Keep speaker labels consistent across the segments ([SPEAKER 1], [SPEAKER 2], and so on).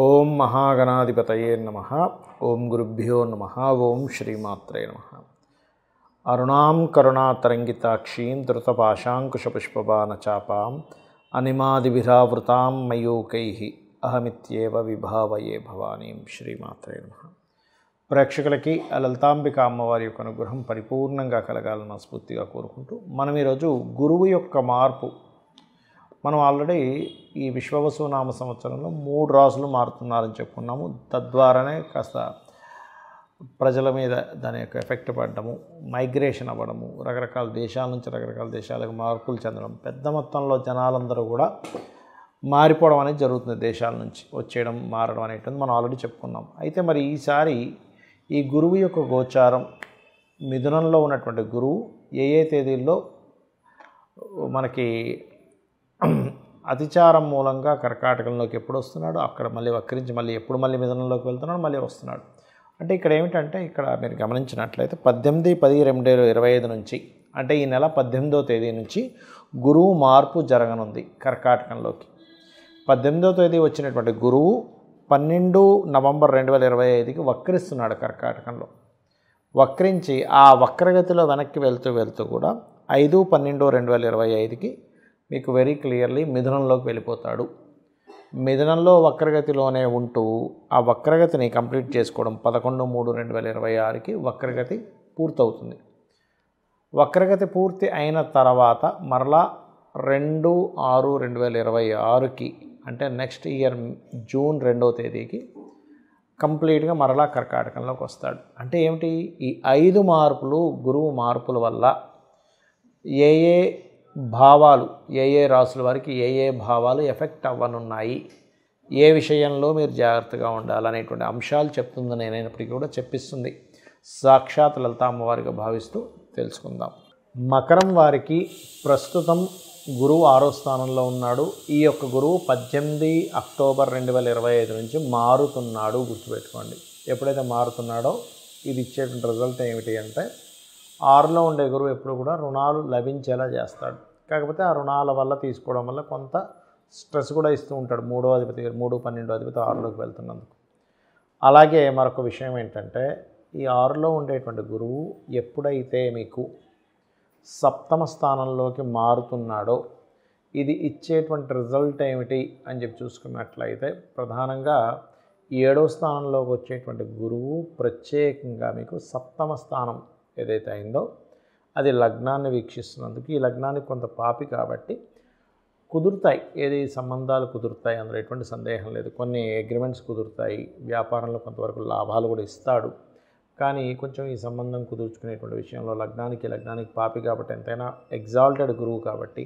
[SPEAKER 1] ఓం మహాగణాధిపతయే నమః. ఓం గురుభ్యో నమః. ఓం శ్రీమాత్రే నమః. అరుణాం కరుణాతరంగితాక్షీం ధృతపాశాంకుశపుష్పబాణచాపాం అనిమాదిభిరావృతాం మయూకైః అహమిత్యేవ విభావయే భవానీం. శ్రీమాత్రే నమః. ప్రేక్షకులకి లలితాంబిక అమ్మవారి యొక్క అనుగ్రహం పరిపూర్ణంగా కలగాలని మనస్ఫూర్తిగా కోరుకుంటూ మనం ఈరోజు గురువు యొక్క మార్పు, మనం ఆల్రెడీ ఈ విశ్వవసునామ సంవత్సరంలో 3 రాసులు మారుతున్నారని చెప్పుకున్నాము. తద్వారానే కాస్త ప్రజల మీద దాని యొక్క ఎఫెక్ట్ పడడము, మైగ్రేషన్ అవ్వడము, రకరకాల దేశాల నుంచి రకరకాల దేశాలకు మార్పులు చెందడం, పెద్ద మొత్తంలో జనాలందరూ కూడా మారిపోవడం అనేది జరుగుతుంది. దేశాల నుంచి వచ్చేయడం, మారడం అనేటువంటి మనం ఆల్రెడీ చెప్పుకున్నాం. అయితే మరి ఈసారి ఈ గురువు యొక్క గోచారం, మిథునంలో ఉన్నటువంటి గురువు ఏ తేదీల్లో మనకి అతిచారం మూలంగా కర్కాటకంలోకి ఎప్పుడు వస్తున్నాడు, అక్కడ మళ్ళీ వక్రించి మళ్ళీ ఎప్పుడు మళ్ళీ మిథునంలోకి వెళ్తున్నాడు, మళ్ళీ వస్తున్నాడు. అంటే ఇక్కడ ఏమిటంటే, ఇక్కడ మీరు గమనించినట్లయితే 18/10/2025 నుంచి, అంటే ఈ నెల 18వ తేదీ నుంచి గురువు మార్పు జరగనుంది కర్కాటకంలోకి. 18వ తేదీ వచ్చినటువంటి గురువు 12 నవంబర్ 2025కి వక్రిస్తున్నాడు కర్కాటకంలో. వక్రించి ఆ వక్రగతిలో వెనక్కి వెళ్తూ కూడా 5/12/2025కి మీకు వెరీ క్లియర్లీ మిథునంలోకి వెళ్ళిపోతాడు. మిథునంలో వక్రగతిలోనే ఉంటూ ఆ వక్రగతిని కంప్లీట్ చేసుకోవడం 11/3/2026కి వక్రగతి పూర్తవుతుంది. వక్రగతి పూర్తి అయిన తర్వాత మరలా 2/6/2026కి, అంటే నెక్స్ట్ ఇయర్ జూన్ 2వ తేదీకి కంప్లీట్గా మరలా కర్కాటకంలోకి వస్తాడు. అంటే ఏమిటి, ఈ 5 మార్పులు, గురువు మార్పుల వల్ల ఏ భావాలు, ఏ రాసుల వారికి ఏ భావాలు ఎఫెక్ట్ అవ్వనున్నాయి, ఏ విషయంలో మీరు జాగ్రత్తగా ఉండాలనేటువంటి అంశాలు చెప్తుంది. నేనైనప్పటికీ కూడా చెప్పిస్తుంది సాక్షాత్ లలితా అమ్మవారిగా భావిస్తూ తెలుసుకుందాం. మకరం వారికి ప్రస్తుతం గురువు 6వ స్థానంలో ఉన్నాడు. ఈ యొక్క గురువు 18 అక్టోబర్ 2025 నుంచి మారుతున్నాడు. గుర్తుపెట్టుకోండి, ఎప్పుడైతే మారుతున్నాడో ఇది ఇచ్చేటువంటి రిజల్ట్ ఏమిటి అంటే, 6లో ఉండే గురువు ఎప్పుడు కూడా రుణాలు లభించేలా చేస్తాడు. కాకపోతే ఆ రుణాల వల్ల తీసుకోవడం వల్ల కొంత స్ట్రెస్ కూడా ఇస్తూ ఉంటాడు. 3వ అధిపతి 3/12 అధిపతి 6లోకి వెళ్తున్నందుకు. అలాగే మరొక విషయం ఏంటంటే, ఈ 6లో ఉండేటువంటి గురువు ఎప్పుడైతే మీకు 7వ స్థానంలోకి మారుతున్నాడో ఇది ఇచ్చేటువంటి రిజల్ట్ ఏమిటి అని చెప్పి చూసుకున్నట్లయితే, ప్రధానంగా 7వ స్థానంలోకి వచ్చేటువంటి గురువు ప్రత్యేకంగా మీకు 7వ స్థానం ఏదైతే అయిందో అది లగ్నాన్ని వీక్షిస్తున్నందుకు, ఈ లగ్నానికి కొంత పాపి కాబట్టి కుదురుతాయి, సంబంధాలు కుదురుతాయి, అందులో ఎటువంటి సందేహం లేదు. కొన్ని అగ్రిమెంట్స్ కుదురుతాయి, వ్యాపారంలో కొంతవరకు లాభాలు కూడా ఇస్తాడు. కానీ కొంచెం ఈ సంబంధం కుదుర్చుకునేటువంటి విషయంలో లగ్నానికి పాపి కాబట్టి, ఎంతైనా ఎగ్జాల్టెడ్ గురువు కాబట్టి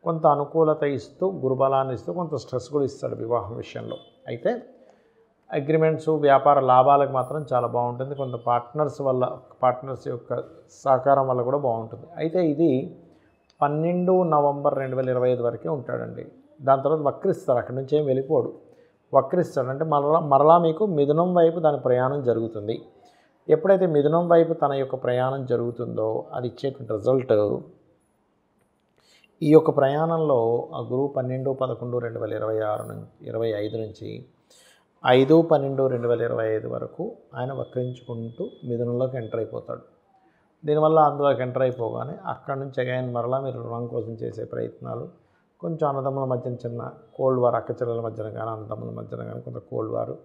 [SPEAKER 1] కొంత అనుకూలత ఇస్తూ, గురుబలాన్ని ఇస్తూ కొంత స్ట్రెస్ కూడా ఇస్తాడు వివాహం విషయంలో. అయితే అగ్రిమెంట్స్, వ్యాపార లాభాలకు మాత్రం చాలా బాగుంటుంది. కొంత పార్ట్నర్స్ యొక్క సహకారం వల్ల కూడా బాగుంటుంది. అయితే ఇది 12 నవంబర్ 2025 వరకే ఉంటాడండి. దాని తర్వాత వక్రిస్తాడు, అక్కడి నుంచి ఏం వెళ్ళిపోడు, వక్రిస్తాడు. అంటే మరలా మీకు మిథునం వైపు దాని ప్రయాణం జరుగుతుంది. ఎప్పుడైతే మిథునం వైపు తన యొక్క ప్రయాణం జరుగుతుందో అది ఇచ్చేటువంటి రిజల్ట్, ఈ యొక్క ప్రయాణంలో ఆ గురువు 12/11/2025 నుంచి 5/12/2025 వరకు ఆయన వక్రించుకుంటూ మిథునంలోకి ఎంటర్ అయిపోతాడు. దీనివల్ల అందులోకి ఎంటర్ అయిపోగానే అక్కడి నుంచి అగైన్ మరలా మీరు రుణం కోసం చేసే ప్రయత్నాలు, కొంచెం అన్నదమ్ముల మధ్యన చిన్న కోల్డ్ వార్, అక్కచెల్లెల మధ్యన కానీ అన్నదమ్ముల మధ్యన కానీ కొంత కోల్డ్ వారు,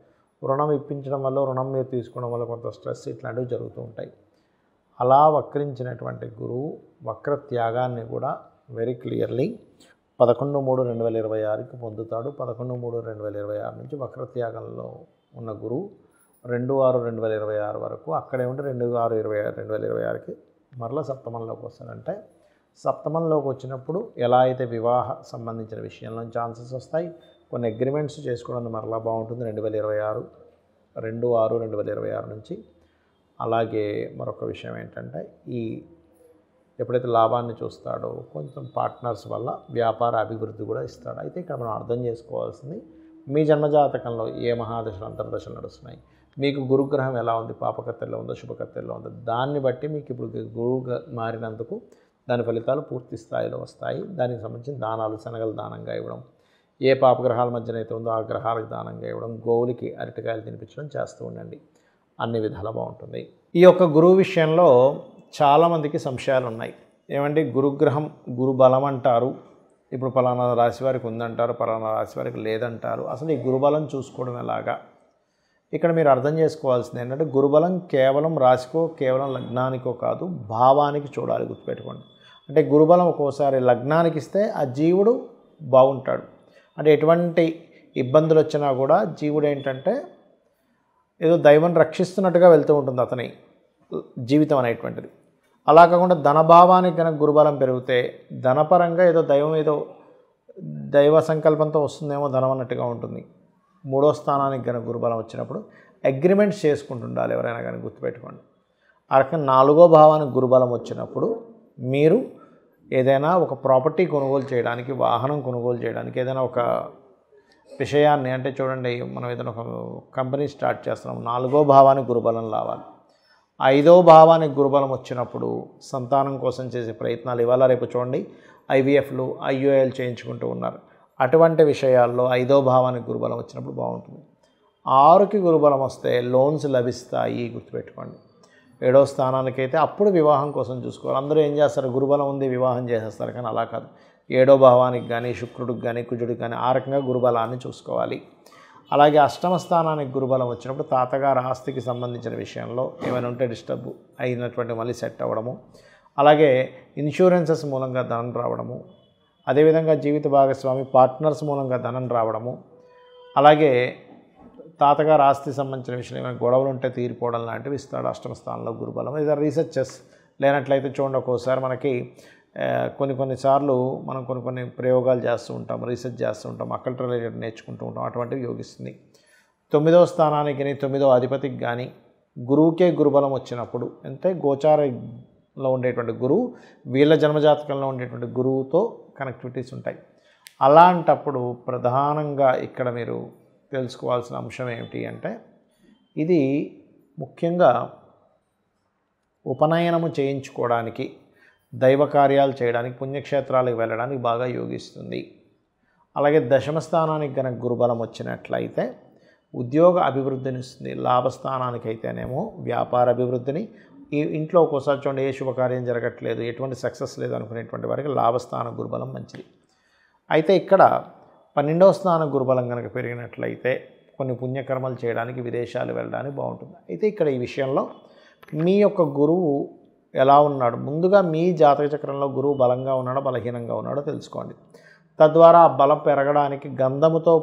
[SPEAKER 1] రుణం ఇప్పించడం వల్ల, రుణం మీరు తీసుకోవడం వల్ల కొంత స్ట్రెస్, ఇట్లాంటివి జరుగుతూ ఉంటాయి. అలా వక్రించినటువంటి గురువు వక్ర త్యాగాన్ని కూడా వెరీ క్లియర్లీ 11/3/2026కి పొందుతాడు. 11/3/2026 నుంచి వక్రత్యాగంలో ఉన్న గురువు 2/6/2026 వరకు అక్కడే ఉండి 2/6/2026కి మరలా సప్తమంలోకి వస్తాడంటే, సప్తమంలోకి వచ్చినప్పుడు ఎలా అయితే వివాహ సంబంధించిన విషయంలో ఛాన్సెస్ వస్తాయి, కొన్ని అగ్రిమెంట్స్ చేసుకోవడానికి మరలా బాగుంటుంది 2/6/2026 నుంచి. అలాగే మరొక విషయం ఏంటంటే, ఎప్పుడైతే లాభాన్ని చూస్తాడో కొంచెం పార్ట్నర్స్ వల్ల వ్యాపార అభివృద్ధి కూడా ఇస్తాడు. అయితే ఇక్కడ మనం అర్థం చేసుకోవాల్సింది, మీ జన్మజాతకంలో ఏ మహాదశలు, అంతర్దశలు నడుస్తున్నాయి, మీకు గురుగ్రహం ఎలా ఉంది, పాపకత్తెల్లో ఉందో శుభకత్తెల్లో ఉందో, దాన్ని బట్టి మీకు ఇప్పుడు గురువుగా మారినందుకు దాని ఫలితాలు పూర్తి స్థాయిలో వస్తాయి. దానికి సంబంధించిన దానాలు, శనగలు దానంగా ఇవ్వడం, ఏ పాపగ్రహాల మధ్యన అయితే ఉందో ఆ గ్రహాలకు దానంగా ఇవ్వడం, గోవులకి అరటికాయలు తినిపించడం చేస్తూ ఉండండి. అన్ని విధాలా బాగుంటుంది. ఈ యొక్క గురువు విషయంలో చాలామందికి సంశయాలు ఉన్నాయి. ఏమంటే గురుగ్రహం గురు బలం అంటారు, ఇప్పుడు పలానా రాశి వారికి ఉందంటారు, పలానా రాశి వారికి లేదంటారు. అసలు ఈ గురుబలం చూసుకోవడం ఎలాగా? ఇక్కడ మీరు అర్థం చేసుకోవాల్సింది ఏంటంటే గురుబలం కేవలం రాశికో కేవలం లగ్నానికో కాదు, భావానికి చూడాలి. గుర్తుపెట్టుకోండి. అంటే గురుబలం ఒక్కోసారి లగ్నానికి ఇస్తే ఆ జీవుడు బాగుంటాడు. అంటే ఎటువంటి ఇబ్బందులు వచ్చినా కూడా జీవుడు ఏంటంటే ఏదో దైవం రక్షిస్తున్నట్టుగా వెళ్తూ ఉంటుంది అతని జీవితం అనేటువంటిది. అలా కాకుండా ధనభావానికి కనుక గురుబలం పెరిగితే ధనపరంగా ఏదో దైవ సంకల్పంతో వస్తుందేమో ధనం అన్నట్టుగా ఉంటుంది. 3వ స్థానానికి కనుక గురుబలం వచ్చినప్పుడు అగ్రిమెంట్స్ చేసుకుంటుండాలి ఎవరైనా కానీ. గుర్తుపెట్టుకోండి. ఆ రకంగా 4వ భావానికి గురుబలం వచ్చినప్పుడు మీరు ఏదైనా ఒక ప్రాపర్టీ కొనుగోలు చేయడానికి, వాహనం కొనుగోలు చేయడానికి, ఏదైనా ఒక విషయాన్ని అంటే చూడండి, మనం ఏదైనా ఒక కంపెనీ స్టార్ట్ చేస్తున్నాం, 4వ భావానికి గురుబలం రావాలి. 5వ భావానికి గురుబలం వచ్చినప్పుడు సంతానం కోసం చేసే ప్రయత్నాలు, ఇవాళ రేపు చూడండి IVFలు IUIలు చేయించుకుంటూ ఉన్నారు. అటువంటి విషయాల్లో 5వ భావానికి గురుబలం వచ్చినప్పుడు బాగుంటుంది. 6కి గురుబలం వస్తే లోన్స్ లభిస్తాయి. గుర్తుపెట్టుకోండి. 7వ స్థానానికైతే అప్పుడు వివాహం కోసం చూసుకోవాలి. అందరూ ఏం చేస్తారు, గురుబలం ఉంది వివాహం చేసేస్తారు. కానీ అలా కాదు. 7వ భావానికి కానీ శుక్రుడికి కానీ కుజుడికి కానీ ఆ రకంగా గురుబలాన్ని చూసుకోవాలి. అలాగే 8వ స్థానానికి గురుబలం వచ్చినప్పుడు తాతగారు ఆస్తికి సంబంధించిన విషయంలో ఏమైనా ఉంటే డిస్టర్బ్ అయినటువంటి మళ్ళీ సెట్ అవ్వడము, అలాగే ఇన్సూరెన్సెస్ మూలంగా ధనం రావడము, అదేవిధంగా జీవిత భాగస్వామి పార్ట్నర్స్ మూలంగా ధనం రావడము, అలాగే తాతగారు ఆస్తి సంబంధించిన విషయంలో ఏమైనా గొడవలు ఉంటే తీరిపోవడం లాంటివి ఇస్తాడు 8వ స్థానంలో గురుబలం. ఇది రీసెర్చెస్ లేనట్లయితే చూడండి, ఒక్కోసారి మనకి కొన్నిసార్లు మనం కొన్ని ప్రయోగాలు చేస్తూ ఉంటాం, రీసెర్చ్ చేస్తూ ఉంటాం, అక్కల్ రిలేటెడ్ నేర్చుకుంటూ ఉంటాం. అటువంటివి యోగిస్తుంది. 9వ స్థానానికి కానీ 9వ అధిపతికి కానీ గురువుకే గురుబలం వచ్చినప్పుడు, అంటే గోచారంలో ఉండేటువంటి గురువు వీళ్ళ జన్మజాతకంలో ఉండేటువంటి గురువుతో కనెక్టివిటీస్ ఉంటాయి. అలాంటప్పుడు ప్రధానంగా ఇక్కడ మీరు తెలుసుకోవాల్సిన అంశం ఏమిటి అంటే, ఇది ముఖ్యంగా ఉపనయనము చేయించుకోవడానికి, దైవ కార్యాలు చేయడానికి, పుణ్యక్షేత్రాలకు వెళ్ళడానికి బాగా యోగిస్తుంది. అలాగే 10వ స్థానానికి కనుక గురుబలం వచ్చినట్లయితే ఉద్యోగ అభివృద్ధిని ఇస్తుంది. లాభస్థానానికి అయితేనేమో వ్యాపార అభివృద్ధిని, ఈ ఇంట్లో ఒక్కోసారి చూడండి ఏ శుభకార్యం జరగట్లేదు, ఎటువంటి సక్సెస్ లేదు అనుకునేటువంటి వారికి లాభస్థాన గురుబలం మంచిది. అయితే ఇక్కడ 12వ స్థాన గురుబలం కనుక పెరిగినట్లయితే కొన్ని పుణ్యకర్మలు చేయడానికి, విదేశాలు వెళ్ళడానికి బాగుంటుంది. అయితే ఇక్కడ ఈ విషయంలో మీ యొక్క గురువు ఎలా ఉన్నాడు, ముందుగా మీ జాతక చక్రంలో గురువు బలంగా ఉన్నాడో బలహీనంగా ఉన్నాడో తెలుసుకోండి. తద్వారా ఆ బలం పెరగడానికి గంధముతో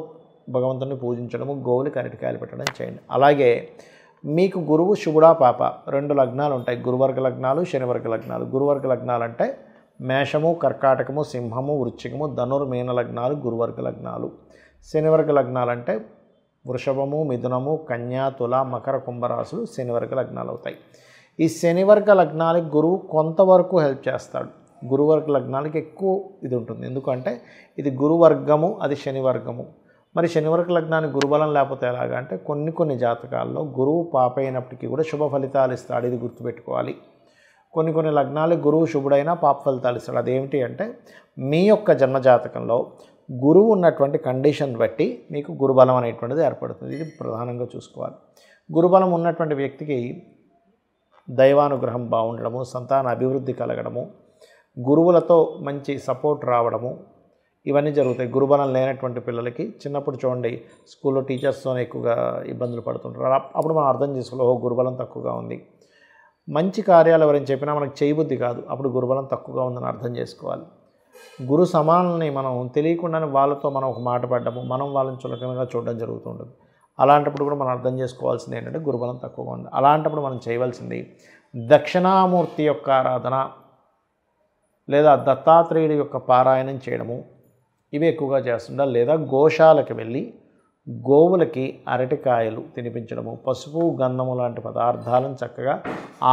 [SPEAKER 1] భగవంతుని పూజించడము, గోవులకి అరటికాయలు పెట్టడం చేయండి. అలాగే మీకు గురువు శుభుడా పాప 2 లగ్నాలు ఉంటాయి, గురువర్గ లగ్నాలు, శనివర్గ లగ్నాలు. గురువర్గ లగ్నాలు అంటే మేషము, కర్కాటకము, సింహము, వృశ్చికము, ధనుర్మీన లగ్నాలు గురువర్గ లగ్నాలు. శనివర్గ లగ్నాలు అంటే వృషభము, మిథునము, కన్యా, తుల, మకర, కుంభరాశులు శనివర్గ లగ్నాలు అవుతాయి. ఈ శనివర్గ లగ్నాలకి గురువు కొంతవరకు హెల్ప్ చేస్తాడు. గురువర్గ లగ్నాలకి ఎక్కువ ఇది ఉంటుంది. ఎందుకంటే ఇది గురువర్గము, అది శనివర్గము. మరి శనివర్గ లగ్నానికి గురుబలం లేకపోతే ఎలాగా అంటే కొన్ని జాతకాల్లో గురువు పాప అయినప్పటికీ కూడా శుభ ఫలితాలు ఇస్తాడు. ఇది గుర్తుపెట్టుకోవాలి. కొన్ని లగ్నాలకు గురువు శుభుడైనా పాప ఫలితాలు ఇస్తాడు. అదేమిటి అంటే మీ యొక్క జన్మజాతకంలో గురువు ఉన్నటువంటి కండిషన్ బట్టి మీకు గురుబలం అనేటువంటిది ఏర్పడుతుంది. ఇది ప్రధానంగా చూసుకోవాలి. గురుబలం ఉన్నటువంటి వ్యక్తికి దైవానుగ్రహం బాగుండడము, సంతాన అభివృద్ధి కలగడము, గురువులతో మంచి సపోర్ట్ రావడము, ఇవన్నీ జరుగుతాయి. గురుబలం లేనటువంటి పిల్లలకి చిన్నప్పుడు చూడండి స్కూల్లో టీచర్స్తోనే ఎక్కువగా ఇబ్బందులు పడుతుంటారు. అప్పుడు మనం అర్థం చేసుకోవాలి, ఓహో గురుబలం తక్కువగా ఉంది. మంచి కార్యాలు ఎవరైనా చెప్పినా మనకు చేయబుద్ధి కాదు, అప్పుడు గురుబలం తక్కువగా ఉందని అర్థం చేసుకోవాలి. గురు సమానుల్ని మనం తెలియకుండానే వాళ్ళతో మనం ఒక మాట పడ్డము, మనం వాళ్ళని చులకనగా చూడడం జరుగుతుంటుంది. అలాంటప్పుడు కూడా మనం అర్థం చేసుకోవాల్సింది ఏంటంటే గురుబలం తక్కువగా ఉంది. అలాంటప్పుడు మనం చేయవలసింది దక్షిణామూర్తి యొక్క ఆరాధన లేదా దత్తాత్రేయుడి యొక్క పారాయణం చేయడము, ఇవి ఎక్కువగా చేస్తుంటారు. లేదా గోశాలకు వెళ్ళి గోవులకి అరటికాయలు తినిపించడము, పసుపు, గంధము లాంటి పదార్థాలను చక్కగా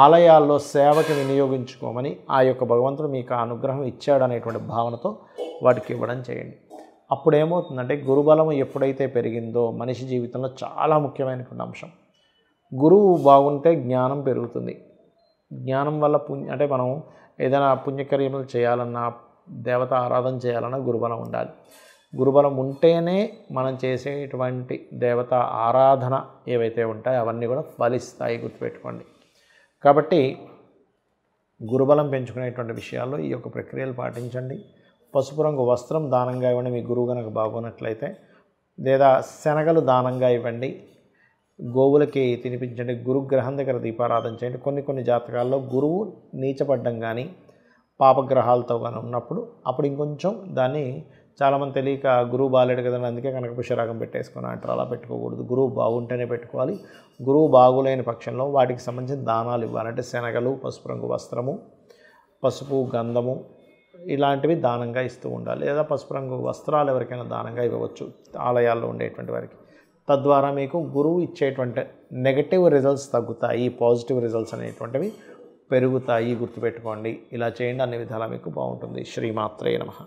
[SPEAKER 1] ఆలయాల్లో సేవకి వినియోగించుకోమని ఆ యొక్క భగవంతుడు మీకు అనుగ్రహం ఇచ్చాడనేటువంటి భావనతో వాటికి ఇవ్వడం చేయండి. అప్పుడు ఏమవుతుందంటే గురుబలం ఎప్పుడైతే పెరిగిందో మనిషి జీవితంలో చాలా ముఖ్యమైనటువంటి అంశం. గురువు బాగుంటే జ్ఞానం పెరుగుతుంది. జ్ఞానం వల్ల అంటే మనం ఏదైనా పుణ్యకార్యములు చేయాలన్నా, దేవత ఆరాధన చేయాలన్నా గురుబలం ఉండాలి. గురుబలం ఉంటేనే మనం చేసేటువంటి దేవత ఆరాధన ఏవైతే ఉంటాయో అవన్నీ కూడా ఫలిస్తాయి, గుర్తుపెట్టుకోండి. కాబట్టి గురుబలం పెంచుకునేటువంటి విషయాల్లో ఈ యొక్క ప్రక్రియలు పాటించండి. పసుపు రంగు వస్త్రం దానంగా ఇవ్వండి మీ గురువు కనుక బాగున్నట్లయితే, లేదా శనగలు దానంగా ఇవ్వండి, గోవులకి తినిపించండి, గురుగ్రహం దగ్గర దీపారాధన చేయండి. కొన్ని జాతకాల్లో గురువు నీచపడ్డం కానీ పాపగ్రహాలతో కానీ ఉన్నప్పుడు అప్పుడు ఇంకొంచెం దాన్ని చాలామంది తెలియక గురువు బాగాలేడు కదండి అందుకే కనక పుష్యరాగం పెట్టేసుకొని అంటారు. అలా పెట్టుకోకూడదు. గురువు బాగుంటేనే పెట్టుకోవాలి. గురువు బాగులేని పక్షంలో వాటికి సంబంధించిన దానాలు ఇవ్వాలంటే శనగలు, పసుపు రంగు వస్త్రము, పసుపు గంధము ఇలాంటివి దానంగా ఇస్తూ ఉండాలి. లేదా పసుపు రంగు వస్త్రాలు ఎవరికైనా దానంగా ఇవ్వవచ్చు ఆలయాల్లో ఉండేటువంటి వారికి. తద్వారా మీకు గురువు ఇచ్చేటువంటి నెగటివ్ రిజల్ట్స్ తగ్గుతాయి, పాజిటివ్ రిజల్ట్స్ అనేటువంటివి పెరుగుతాయి, గుర్తుపెట్టుకోండి. ఇలా చేయండి, అన్ని విధాలా మీకు బాగుంటుంది. శ్రీమాత్రే నమః.